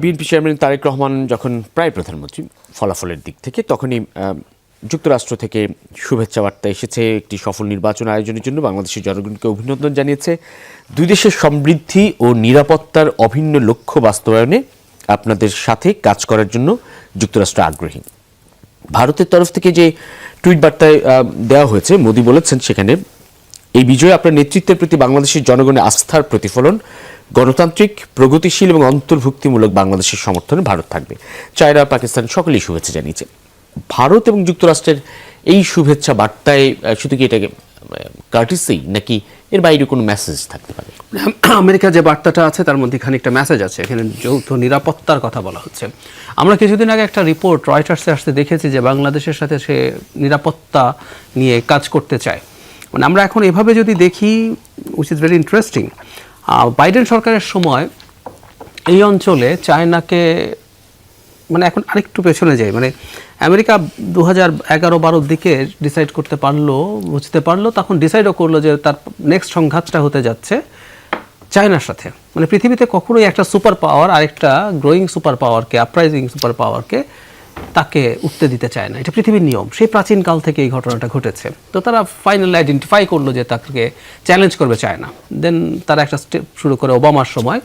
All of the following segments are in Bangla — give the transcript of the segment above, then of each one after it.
বিএনপি চেয়ারম্যান তারেক রহমান যখন প্রায় প্রধানমন্ত্রী ফলাফলের দিক থেকে তখনই যুক্তরাষ্ট্র থেকে শুভেচ্ছা বার্তা এসেছে। একটি সফল নির্বাচন আয়োজনের জন্য বাংলাদেশের জনগণকে অভিনন্দন জানিয়েছে। দুই দেশের সমৃদ্ধি ও নিরাপত্তার অভিন্ন লক্ষ্য বাস্তবায়নে আপনাদের সাথে কাজ করার জন্য যুক্তরাষ্ট্র আগ্রহী। ভারতের তরফ থেকে যে টুইট বার্তায় দেওয়া হয়েছে, মোদি বলেছেন সেখানে, এই বিজয় আপনার নেতৃত্বের প্রতি বাংলাদেশের জনগণের আস্থার প্রতিফলন। গণতান্ত্রিক, প্রগতিশীল এবং অন্তর্ভুক্তিমূলক বাংলাদেশের সমর্থনে ভারত থাকবে। চায়না, পাকিস্তান সকলেই শুভেচ্ছা জানিয়েছে। ভারত এবং যুক্তরাষ্ট্রের এই শুভেচ্ছা বার্তায় শুধু কি এটাকে কার্টিসি, নাকি এর বাইরে কোনো মেসেজ থাকতে পারে? আমেরিকা যে বার্তাটা আছে তার মধ্যে খানিকটা মেসেজ আছে। এখানে যৌথ নিরাপত্তার কথা বলা হচ্ছে। আমরা কিছুদিন আগে একটা রিপোর্ট রয়টার্সে আসতে দেখেছি যে বাংলাদেশের সাথে সে নিরাপত্তা নিয়ে কাজ করতে চায়। মানে আমরা এখন এভাবে যদি দেখি, which is very interesting, Biden সরকারের সময় এই অঞ্চলে চায়নাকে, মানে এখন আরেকটু পেছনে যাই, মানে আমেরিকা 2011-12 দিকে ডিসাইড করতে পারলো, বুঝতে পারলো, তখন ডিসাইডও করলো যে তার নেক্সট সংঘাতটা হতে যাচ্ছে চায়নার সাথে। মানে পৃথিবীতে কখনোই একটা সুপার পাওয়ার আরেকটা গ্রোয়িং সুপার পাওয়ারকে, আপরাইজিং সুপার পাওয়ারকে তাকে উঠতে দিতে চায় না। এটা পৃথিবীর নিয়ম, সেই প্রাচীনকাল থেকে এই ঘটনাটা ঘটেছে। তো তারা ফাইনালি আইডেন্টিফাই করলো যে তাকে চ্যালেঞ্জ করবে চায়না। দেন তারা একটা স্টেপ শুরু করে ওবামার সময়,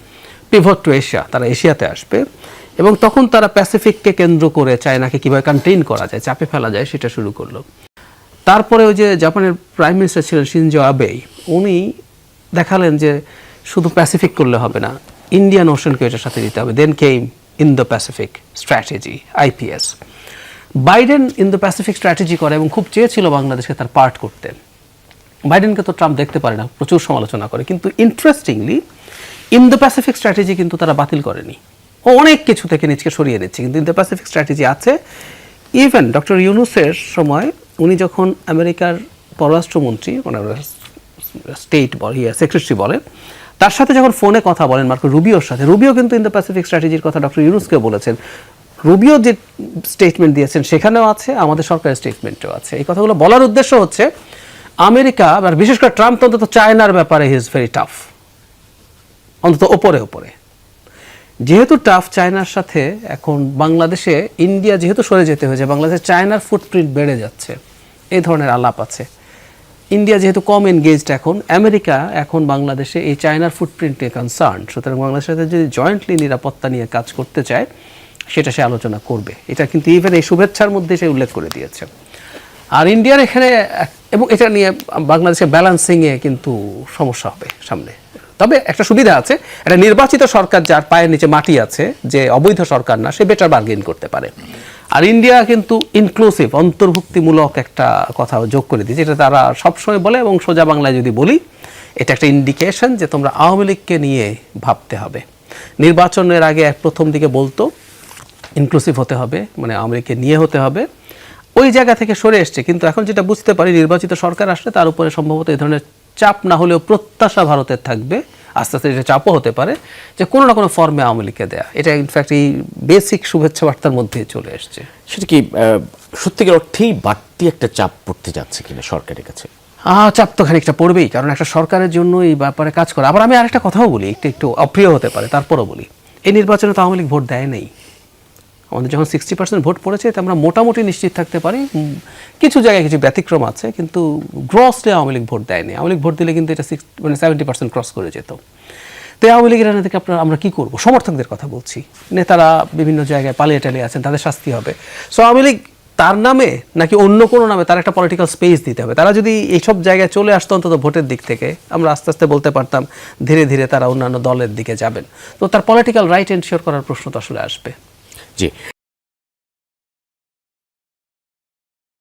পিভট টু এশিয়া, তারা এশিয়াতে আসবে এবং তখন তারা প্যাসিফিককে কেন্দ্র করে চায়নাকে কীভাবে কন্টেইন করা যায়, চাপে ফেলা যায়, সেটা শুরু করলো। তারপরে ওই যে জাপানের প্রাইম মিনিস্টার ছিলেন শিনজো আবে, উনি দেখালেন যে শুধু প্যাসিফিক করলে হবে না, ইন্ডিয়ান ওশানকে এটার সাথে দিতে হবে। Then came Indo Pacific strategy, IPS। Biden Indo Pacific strategy করে এবং খুব চেয়েছিল বাংলাদেশকে তার পার্ট করতে। বাইডেনকে তো ট্রাম্প দেখতে পারে না, প্রচুর সমালোচনা করে, কিন্তু ইন্টারেস্টিংলি ইন্দো প্যাসিফিক স্ট্র্যাটেজি কিন্তু তারা বাতিল করেনি। ও অনেক কিছু থেকে নিজকে সরিয়ে দিচ্ছে, কিন্তু ইন্দো প্যাসিফিক স্ট্র্যাটেজি আছে। ইভেন ডক্টর ইউনুসের সময় উনি যখন আমেরিকার পররাষ্ট্রমন্ত্রী, মানে স্টেট বলে, সেক্রেটারি বলে, তার সাথে যখন ফোনে কথা বলেন মার্কো রুবিওর সাথে, রুবিও কিন্তু ইন্দো প্যাসিফিক স্ট্র্যাটেজির কথা ডক্টর ইউনুসকে বলেছেন। রুবিও যে স্টেটমেন্ট দিয়েছেন সেখানেও আছে, আমাদের সরকারের স্টেটমেন্টেও আছে। এই কথাগুলো বলার উদ্দেশ্য হচ্ছে আমেরিকা, আর বিশেষ করে ট্রাম্প, অন্তত চায়নার ব্যাপারে হি ইজ ভেরি টাফ, অন্তত ওপরে ওপরে। যেহেতু টাফ চায়নার সাথে, এখন বাংলাদেশে ইন্ডিয়া যেহেতু সরে যেতে হয়েছে, বাংলাদেশে চায়নার ফুটপ্রিন্ট বেড়ে যাচ্ছে, এই ধরনের আলাপ আছে। ইন্ডিয়া যেহেতু কম এনগেজড, এখন আমেরিকা এখন বাংলাদেশে এই চায়নার ফুটপ্রিন্টে কনসার্ন, সুতরাং বাংলাদেশের সাথে যদি জয়েন্টলি নিরাপত্তা নিয়ে কাজ করতে চায় সেটা সে আলোচনা করবে। এটা কিন্তু ইভেন এই শুভেচ্ছার মধ্যে সে উল্লেখ করে দিয়েছে। আর ইন্ডিয়ার এখানে, এবং এটা নিয়ে বাংলাদেশের ব্যালেন্সিংয়ে কিন্তু সমস্যা হবে সামনে। তবে একটা সুবিধা আছে, একটা নির্বাচিত সরকার যার পায়ের নিচে মাটি আছে, যে অবৈধ সরকার না, সে বেটার বার্গেন করতে পারে। আর ইন্ডিয়া কিন্তু ইনক্লুসিভ, অন্তর্ভুক্তিমূলক একটা কথা যোগ করে দিয়েছে, এটা তারা সবসময় বলে। এবং সোজা বাংলায় যদি বলি, এটা একটা ইন্ডিকেশন যে তোমরা আওয়ামী লীগকে নিয়ে ভাবতে হবে। নির্বাচনের আগে প্রথম দিকে বলতো ইনক্লুসিভ হতে হবে, মানে আওয়ামী লীগকে নিয়ে হতে হবে, ওই জায়গা থেকে সরে এসছে। কিন্তু এখন যেটা বুঝতে পারি, নির্বাচিত সরকার আসলে তার উপরে সম্ভবত এই ধরনের চাপ না হলেও প্রত্যাশা ভারতের থাকবে, আস্তে আস্তে এটা চাপও হতে পারে, যে কোনো না কোনো ফর্মে আওয়ামী লীগকে দেয়া। এটা ইনফ্যাক্ট এই বেসিক শুভেচ্ছা বার্তার মধ্যেই চলে এসছে। সেটা কি সত্যিকার অর্থেই বাড়তি একটা চাপ পড়তে যাচ্ছে কিনা সরকারের কাছে? চাপ তো খানিকটা পড়বেই, কারণ একটা সরকারের জন্য এই ব্যাপারে কাজ করা। আবার আমি আরেকটা কথাও বলি, একটু অপ্রিয় হতে পারে, তারপরও বলি, এই নির্বাচনে তো আওয়ামী লীগ ভোট দেয় নেই। আমাদের যখন 60% ভোট পড়েছে, আমরা মোটামুটি নিশ্চিত থাকতে পারি, কিছু জায়গায় কিছু ব্যতিক্রম আছে, কিন্তু গ্রসলি আওয়ামী লীগ ভোট দেয়নি। আওয়ামী লীগ ভোট দিলে কিন্তু এটা 70% ক্রস করে যেত। তো আওয়ামী লীগের রাজনীতি থেকে আমরা কী করবো? সমর্থকদের কথা বলছি, নেতারা বিভিন্ন জায়গায় পালিয়ে টালিয়ে আছেন, তাদের শাস্তি হবে। সো আওয়ামী লীগ তার নামে নাকি অন্য কোনো নামে তার একটা পলিটিক্যাল স্পেস দিতে হবে। তারা যদি এইসব জায়গায় চলে আসতো, অন্তত ভোটের দিক থেকে আমরা আস্তে আস্তে বলতে পারতাম ধীরে ধীরে তারা অন্যান্য দলের দিকে যাবেন। তো তার পলিটিক্যাল রাইট এনশিওর করার প্রশ্ন তো আসলে আসবে। জি।